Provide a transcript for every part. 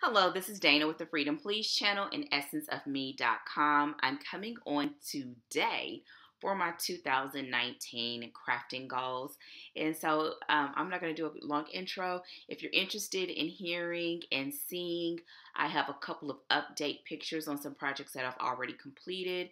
Hello, this is Dana with the Freedom Please channel and essenceofme.com. I'm coming on today for my 2019 crafting goals. And so I'm not going to do a long intro. If you're interested in hearing and seeing, I have a couple of update pictures on some projects that I've already completed.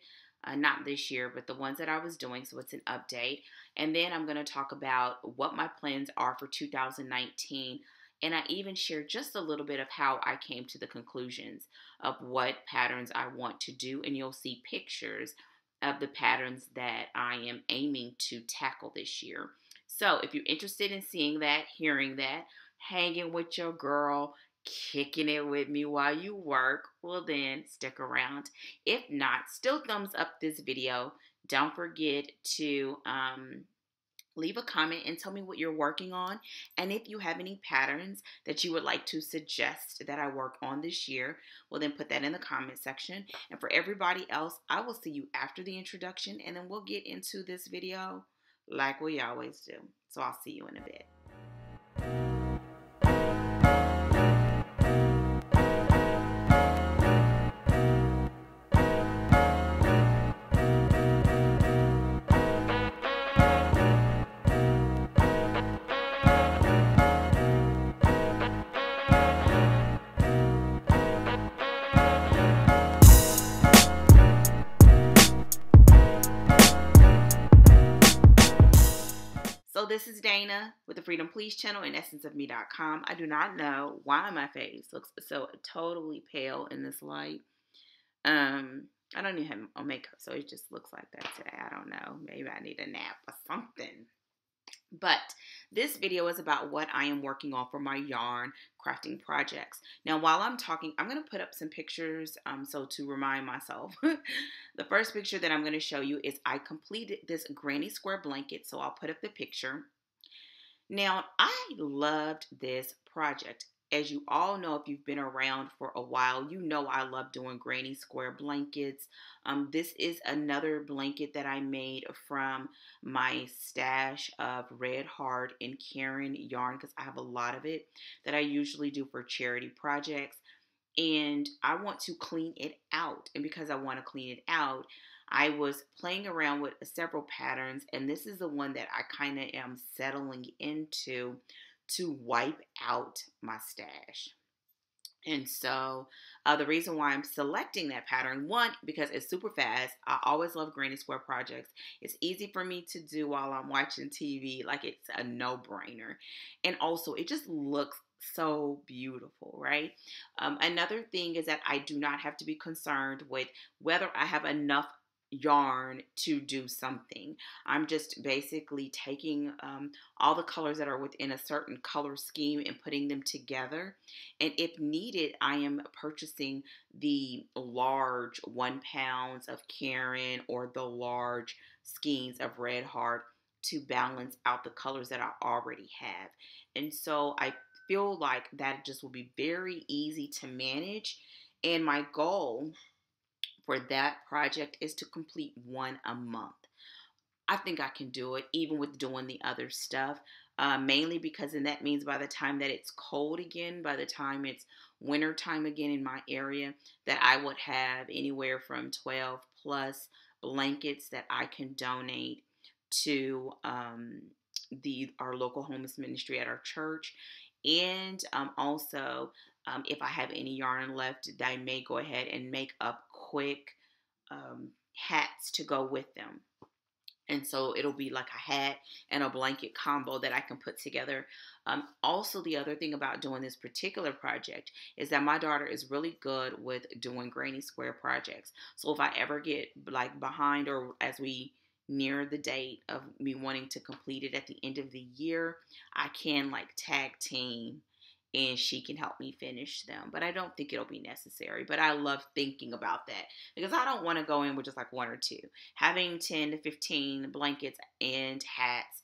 Not this year, but the ones that I was doing. So it's an update. And then I'm going to talk about what my plans are for 2019. And I even share just a little bit of how I came to the conclusions of what patterns I want to do. And you'll see pictures of the patterns that I am aiming to tackle this year. So if you're interested in seeing that, hearing that, hanging with your girl, kicking it with me while you work, well then stick around. If not, still thumbs up this video. Don't forget to leave a comment and tell me what you're working on. And if you have any patterns that you would like to suggest that I work on this year, well then put that in the comment section. And for everybody else, I will see you after the introduction and then we'll get into this video like we always do. So I'll see you in a bit. So this is Dana with the Freedom Please channel and essenceofme.com. I do not know why my face looks so totally pale in this light. I don't even have makeup, so it just looks like that today. I don't know. Maybe I need a nap or something. But this video is about what I am working on for my yarn crafting projects. Now, while I'm talking, I'm going to put up some pictures so to remind myself. The first picture that I'm going to show you is I completed this granny square blanket, so I'll put up the picture. Now, I loved this project. As you all know, if you've been around for a while, you know I love doing granny square blankets. This is another blanket that I made from my stash of Red Heart and Karen yarn because I have a lot of it that I usually do for charity projects. And I want to clean it out. And because I want to clean it out, I was playing around with several patterns. And this is the one that I kind of am settling into to wipe out my stash. And so the reason why I'm selecting that pattern, one, because it's super fast. I always love granny square projects. It's easy for me to do while I'm watching TV. Like it's a no-brainer. And also it just looks so beautiful, right? Another thing is that I do not have to be concerned with whether I have enough yarn to do something. I'm just basically taking all the colors that are within a certain color scheme and putting them together. And if needed, I am purchasing the large 1 pounds of Karen or the large skeins of Red Heart to balance out the colors that I already have. And so I feel like that just will be very easy to manage. And my goal for that project is to complete one a month. I think I can do it even with doing the other stuff, mainly because then that means by the time that it's cold again, by the time it's winter time again in my area, that I would have anywhere from 12 plus blankets that I can donate to our local homeless ministry at our church. And also, if I have any yarn left, I may go ahead and make up quick hats to go with them. And so it'll be like a hat and a blanket combo that I can put together. Also, the other thing about doing this particular project is that my daughter is really good with doing granny square projects. So if I ever get like behind or as we near the date of me wanting to complete it at the end of the year, I can like tag team and she can help me finish them. But I don't think it'll be necessary. But I love thinking about that because I don't want to go in with just like one or two. Having 10 to 15 blankets and hats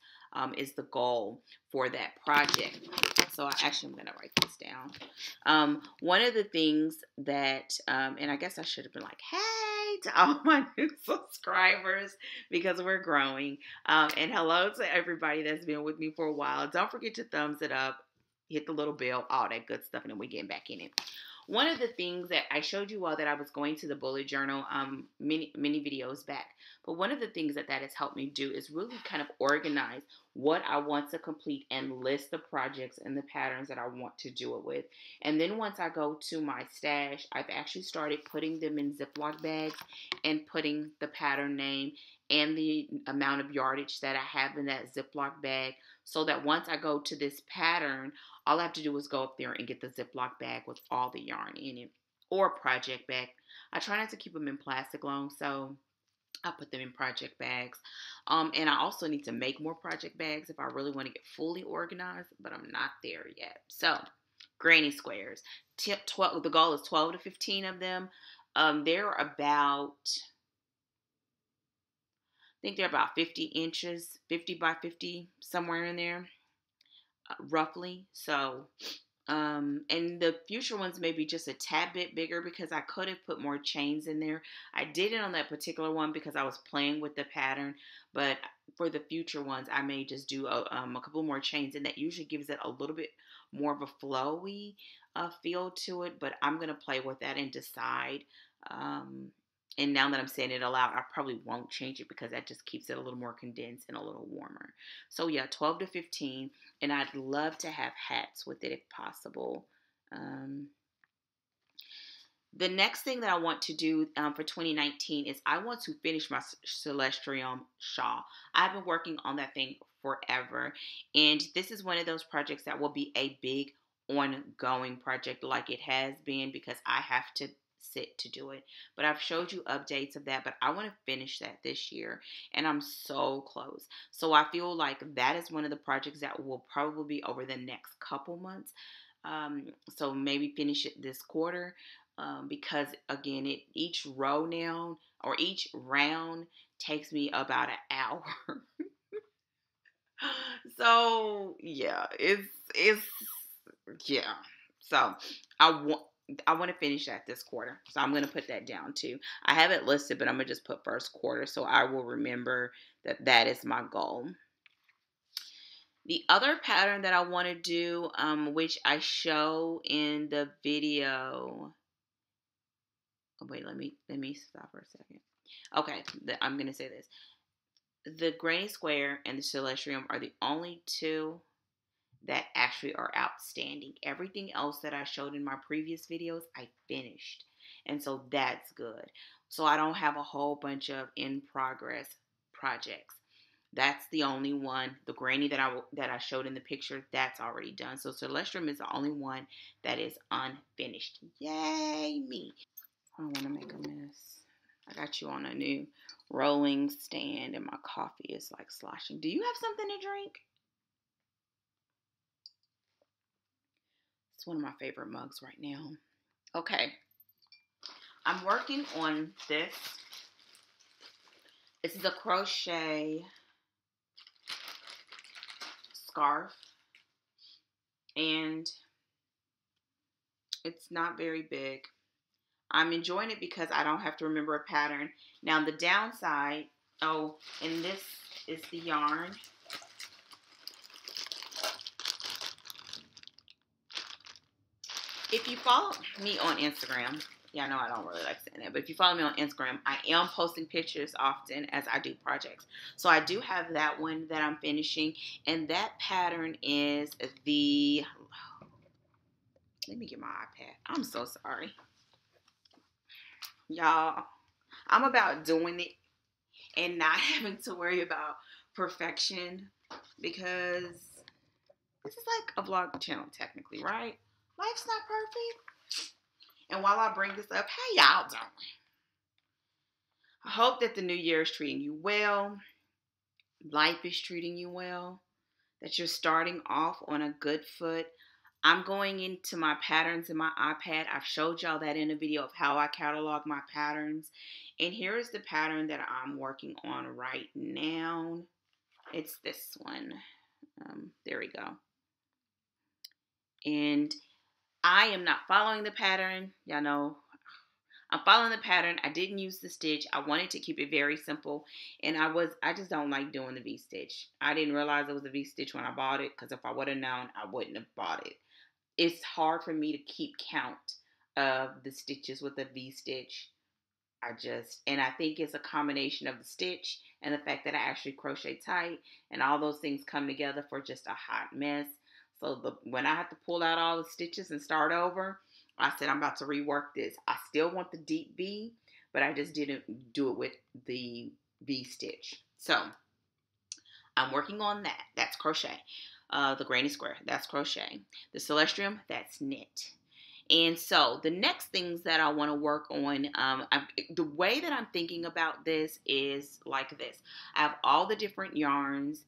is the goal for that project. So I'm going to write this down. One of the things that, and I guess I should have been like, hey to all my new subscribers because we're growing. And hello to everybody that's been with me for a while. Don't forget to thumbs it up. Hit the little bell, all that good stuff, and then we're getting back in it. one of the things that I showed you all that I was going to the bullet journal many videos back, but one of the things that has helped me do is really kind of organize what I want to complete and list the projects and the patterns that I want to do it with. And then once I go to my stash, I've actually started putting them in Ziploc bags and putting the pattern name and the amount of yardage that I have in that Ziploc bag, so that once I go to this pattern, all I have to do is go up there and get the Ziploc bag with all the yarn in it, or a project bag. I try not to keep them in plastic long, so I put them in project bags. And I also need to make more project bags if I really want to get fully organized, but I'm not there yet. So, granny squares. 12, the goal is 12 to 15 of them. They're about, I think they're about 50 inches, 50 by 50, somewhere in there, roughly. So, and the future ones may be just a tad bit bigger because I could have put more chains in there. I didn't on that particular one because I was playing with the pattern, but for the future ones, I may just do a couple more chains, and that usually gives it a little bit more of a flowy feel to it, but I'm going to play with that and decide. And now that I'm saying it aloud, I probably won't change it because that just keeps it a little more condensed and a little warmer. So yeah, 12 to 15. And I'd love to have hats with it if possible. The next thing that I want to do for 2019 is I want to finish my Celestium shawl. I've been working on that thing forever. And this is one of those projects that will be a big ongoing project like it has been, because I have to sit to do it. But I've showed you updates of that, but I want to finish that this year, and I'm so close. So I feel like that is one of the projects that will probably be over the next couple months. So maybe finish it this quarter, because again, each row now, or each round, takes me about an hour. So yeah, it's yeah. So I want to finish that this quarter. So I'm going to put that down too. I have it listed, but I'm going to just put first quarter so I will remember that that is my goal. The other pattern that I want to do, which I show in the video. Oh, wait, let me stop for a second. Okay, I'm going to say this. The Granny Square and the Celestium are the only two that actually are outstanding. Everything else that I showed in my previous videos, I finished. And so that's good. So I don't have a whole bunch of in progress projects. That's the only one. The granny that I showed in the picture, that's already done. So Celestium is the only one that is unfinished. Yay me. I don't want to make a mess. I got you on a new rolling stand and my coffee is like sloshing. Do you have something to drink? It's one of my favorite mugs right now. Okay. I'm working on this. This is a crochet scarf. And it's not very big. I'm enjoying it because I don't have to remember a pattern. Now the downside, and this is the yarn. If you follow me on Instagram, yeah, I know I don't really like saying that, but if you follow me on Instagram, I am posting pictures often as I do projects. So I do have that one that I'm finishing, and that pattern is the, let me get my iPad. I'm so sorry. Y'all, I'm about doing it and not having to worry about perfection, because this is like a vlog channel technically, right? Life's not perfect. And while I bring this up, how y'all doing? I hope that the new year is treating you well. Life is treating you well. That you're starting off on a good foot. I'm going into my patterns in my iPad. I've showed y'all that in a video of how I catalog my patterns. And here is the pattern that I'm working on right now. It's this one. There we go. And I am not following the pattern. Y'all know I'm following the pattern. I didn't use the stitch. I wanted to keep it very simple. And I just don't like doing the V-stitch. I didn't realize it was a V-stitch when I bought it, because if I would have known, I wouldn't have bought it. It's hard for me to keep count of the stitches with the V-stitch. And I think it's a combination of the stitch and the fact that I actually crochet tight, and all those things come together for just a hot mess. So when I have to pull out all the stitches and start over, I said I'm about to rework this. I still want the deep V, but I just didn't do it with the V stitch. So I'm working on that. That's crochet. The granny square, that's crochet. The celestium, that's knit. And so the next things that I want to work on, the way that I'm thinking about this is like this. I have all the different yarns.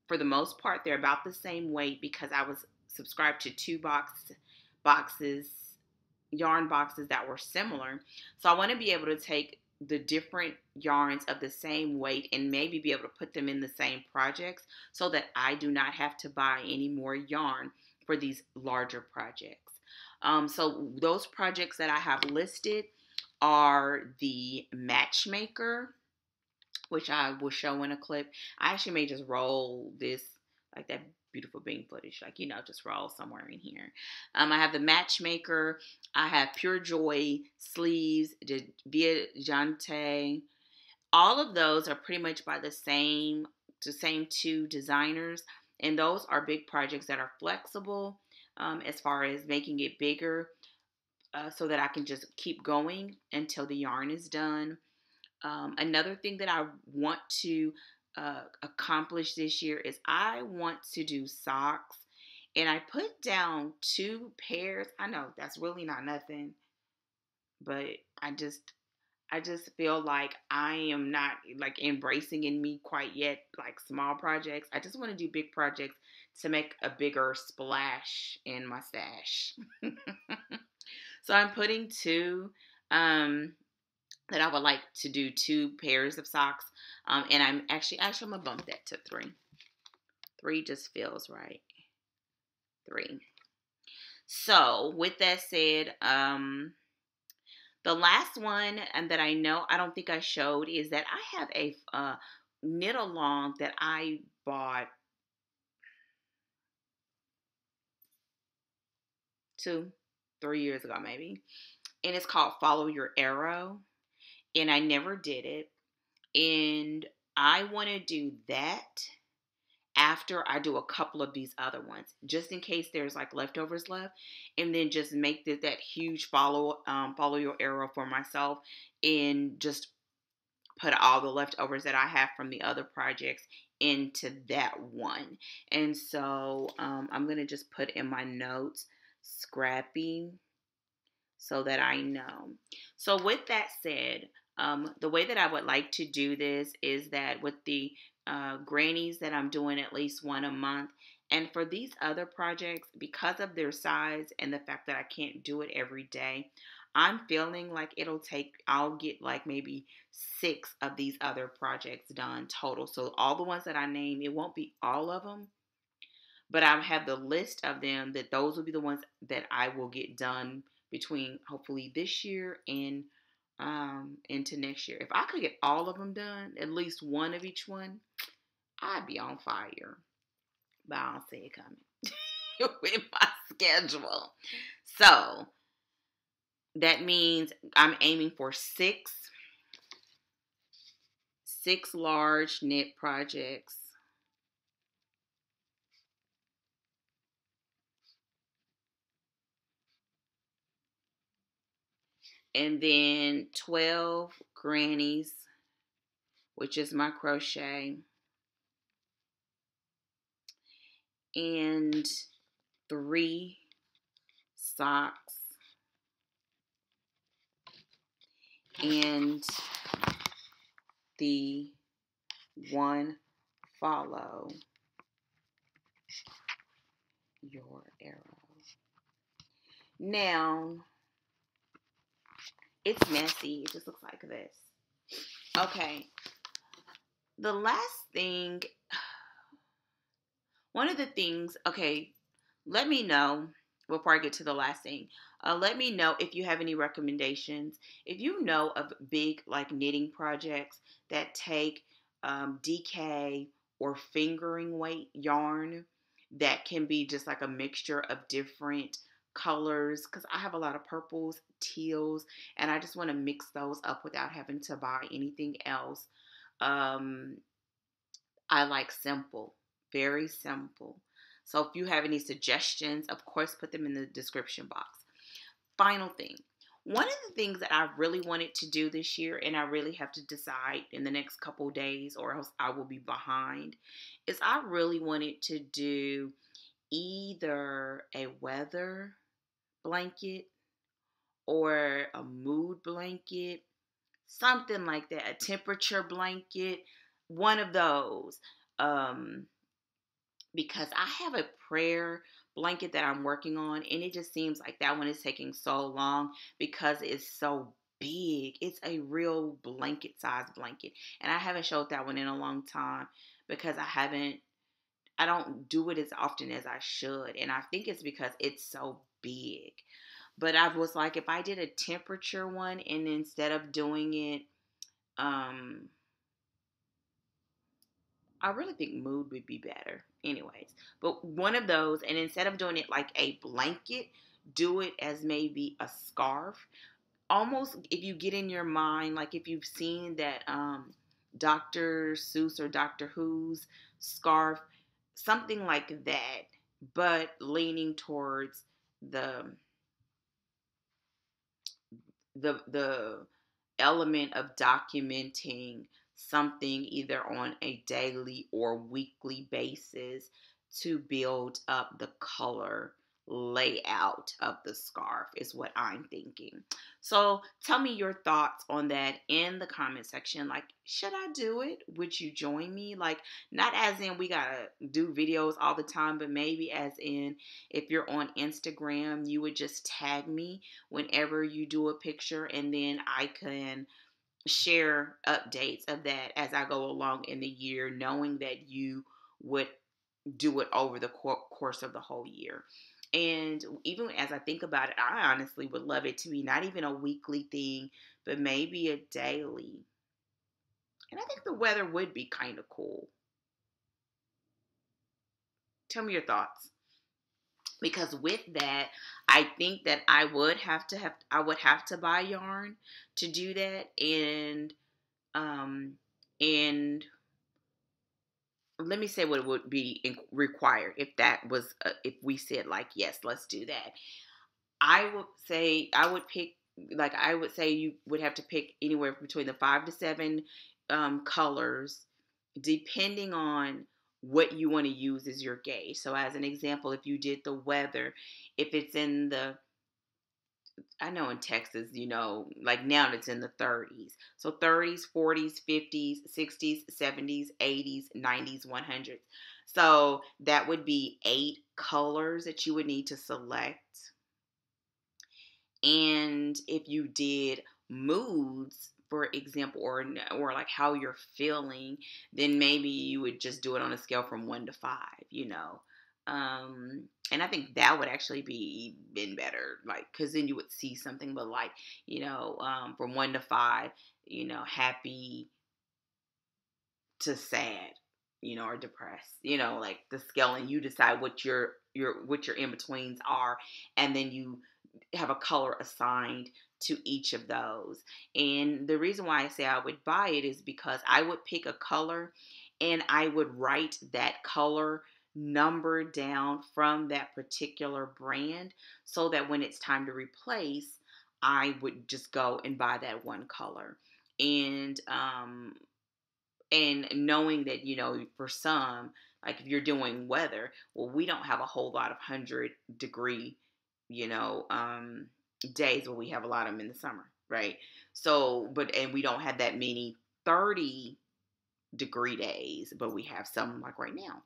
For the most part, they're about the same weight because I was subscribed to two boxes, yarn boxes that were similar. So I want to be able to take the different yarns of the same weight and maybe be able to put them in the same projects so that I do not have to buy any more yarn for these larger projects. So those projects that I have listed are the matchmaker, which I will show in a clip. I actually may just roll this, like that beautiful bean footage, like, just roll somewhere in here. I have the matchmaker. I have Pure Joy sleeves, the Viagante. All of those are pretty much by the same two designers. And those are big projects that are flexible as far as making it bigger so that I can just keep going until the yarn is done. Another thing that I want to accomplish this year is I want to do socks. And I put down 2 pairs. I know that's really not nothing, but I just feel like I am not like embracing in me quite yet, like small projects. I just want to do big projects to make a bigger splash in my stash. So I'm putting 2, that I would like to do 2 pairs of socks. And I'm actually I'm gonna bump that to 3. 3 just feels right. 3. So with that said, the last one that I know I don't think I showed is that I have a knit along that I bought 2, 3 years ago maybe, and it's called Follow Your Arrow, and I never did it, and I want to do that after I do a couple of these other ones, just in case there's like leftovers left, and then just make that huge follow your arrow for myself, and just put all the leftovers that I have from the other projects into that one. And so I'm going to just put in my notes, scrappy, so that I know. So with that said, the way that I would like to do this is that with the grannies that I'm doing at least one a month. And for these other projects, because of their size and the fact that I can't do it every day, I'm feeling like I'll get like maybe 6 of these other projects done total. So all the ones that I name, it won't be all of them, but I'll have the list of them that those will be the ones that I will get done between hopefully this year and into next year. If I could get all of them done, at least one of each one, I'd be on fire. But I don't see it coming with my schedule. So that means I'm aiming for 6 large knit projects. And then 12 grannies, which is my crochet. And 3 socks. And the 1 follow your arrow. Now, it's messy. It just looks like this. Okay. The last thing, one of the things, okay, let me know before I get to the last thing. Let me know if you have any recommendations. If you know of big like knitting projects that take DK or fingering weight yarn that can be just like a mixture of different colors because I have a lot of purples, teals, and I just want to mix those up without having to buy anything else. Um, I like simple, very simple. So if you have any suggestions, of course, put them in the description box. Final thing. One of the things that I really wanted to do this year, and I really have to decide in the next couple days or else I will be behind, is I really wanted to do either a weather blanket or a mood blanket, something like that, a temperature blanket, one of those. Um, because I have a prayer blanket that I'm working on, and it just seems like that one is taking so long because it's so big. It's a real blanket size blanket, and I haven't showed that one in a long time because I don't do it as often as I should, and I think it's because it's so big. But I was like, if I did a temperature one, and instead of doing it, um, I really think mood would be better. Anyways, but one of those, and instead of doing it like a blanket, do it as maybe a scarf. Almost if you get in your mind, like if you've seen that Dr. Seuss or Doctor Who's scarf, something like that, but leaning towards the the element of documenting something either on a daily or weekly basis to build up the color layout of the scarf is what I'm thinking. So tell me your thoughts on that in the comment section. Like, should I do it? Would you join me? Like, not as in we gotta do videos all the time, but maybe as in if you're on Instagram, you would just tag me whenever you do a picture, and then I can share updates of that as I go along in the year, knowing that you would do it over the course of the whole year. And even as I think about it, I honestly would love it to be not even a weekly thing, but maybe a daily. And I think the weather would be kind of cool. Tell me your thoughts. Because with that, I think that I would have to buy yarn to do that, um and let me say what would be required if that was if we said like, yes, let's do that. I would pick, like, I would say you would have to pick anywhere between the 5 to 7 colors, depending on what you want to use as your gauge. So, as an example, if you did the weather, if it's in the, I know in Texas, like now it's in the 30s. So 30s, 40s, 50s, 60s, 70s, 80s, 90s, 100s. So that would be 8 colors that you would need to select. And if you did moods, for example, or like how you're feeling, then maybe you would just do it on a scale from 1 to 5. And I think that would actually be even better, like, because then you would see something, but like, from 1 to 5, happy to sad, or depressed, like the scale, and you decide what your in betweens are, and then you have a color assigned to each of those. And the reason why I say I would buy it is because I would pick a color and I would write that color number down from that particular brand so that when it's time to replace, I would just go and buy that one color. And knowing that, for some, like if you're doing weather, well, we don't have a whole lot of 100-degree, you know, um, days, but we have a lot of them in the summer, right? So, and we don't have that many 30-degree days, but we have some like right now.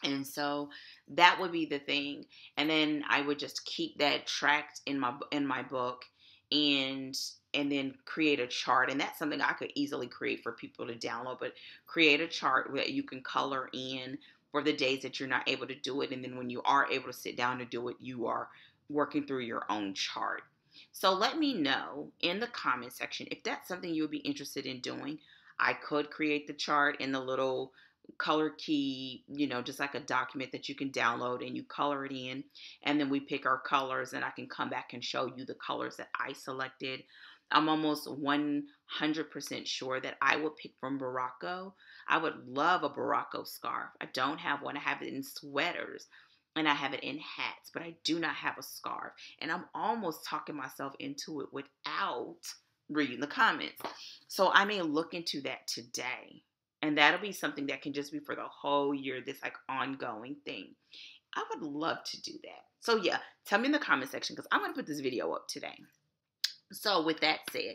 And so that would be the thing. And then I would just keep that tracked in my book, and then create a chart. And that's something I could easily create for people to download, but create a chart that you can color in for the days that you're not able to do it. And then when you are able to sit down to do it, you are working through your own chart. So let me know in the comment section if that's something you would be interested in doing. I could create the chart in the little color key, just like a document that you can download and you color it in. And then we pick our colors, and I can come back and show you the colors that I selected. I'm almost 100% sure that I will pick from Morocco. I would love a Morocco scarf. I don't have one. I have it in sweaters and I have it in hats, but I do not have a scarf. And I'm almost talking myself into it without reading the comments. So I may look into that today. And that'll be something that can just be for the whole year, this like ongoing thing. I would love to do that. So yeah, tell me in the comment section because I'm going to put this video up today. So with that said,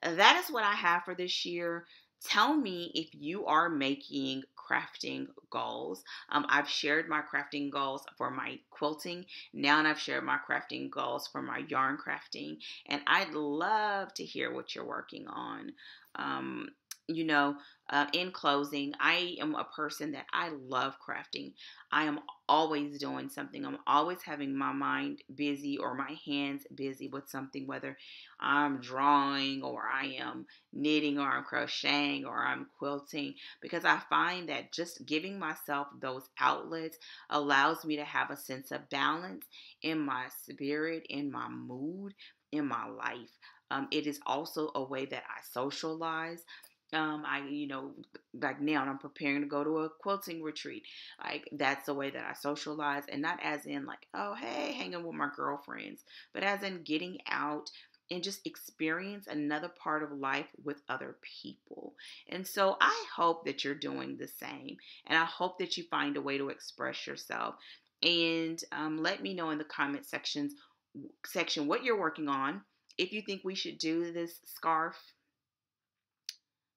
that is what I have for this year. Tell me if you are making crafting goals. I've shared my crafting goals for my quilting. Now and I've shared my crafting goals for my yarn crafting. And I'd love to hear what you're working on. Um, you know, in closing, I am a person that I love crafting. I am always doing something. I'm always having my mind busy or my hands busy with something, whether I'm drawing or I am knitting or I'm crocheting or I'm quilting, because I find that just giving myself those outlets allows me to have a sense of balance in my spirit, in my mood, in my life. It is also a way that I socialize. Like now I'm preparing to go to a quilting retreat. Like that's the way that I socialize, and not as in like, oh, hey, hanging with my girlfriends, but as in getting out and just experience another part of life with other people. And so I hope that you're doing the same, and I hope that you find a way to express yourself. And let me know in the comment section what you're working on. If you think we should do this scarf,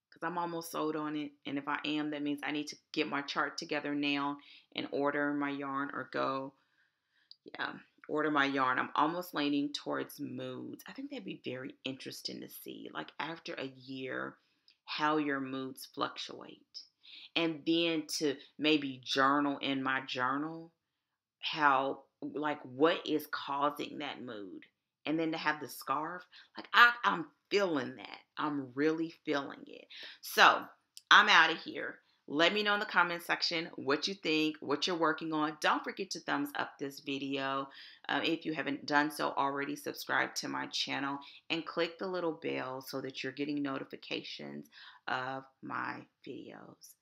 because I'm almost sold on it. And if I am, that means I need to get my chart together now and order my yarn or order my yarn. I'm almost leaning towards moods. I think that'd be very interesting to see, like after a year, how your moods fluctuate. And then to maybe journal in my journal how, like, what is causing that mood. And then to have the scarf, like I'm feeling that. I'm really feeling it. So I'm out of here. Let me know in the comment section what you think, what you're working on. Don't forget to thumbs up this video. If you haven't done so already, subscribe to my channel and click the little bell so that you're getting notifications of my videos.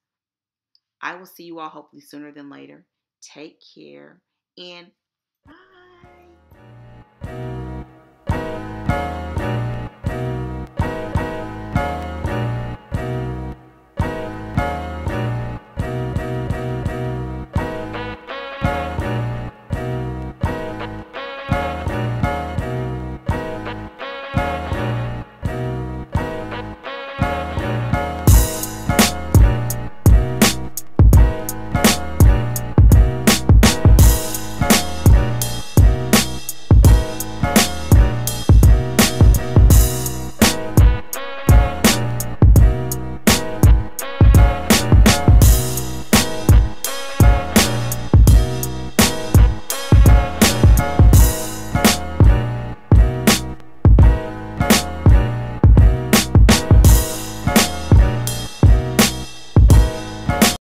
I will see you all hopefully sooner than later. Take care and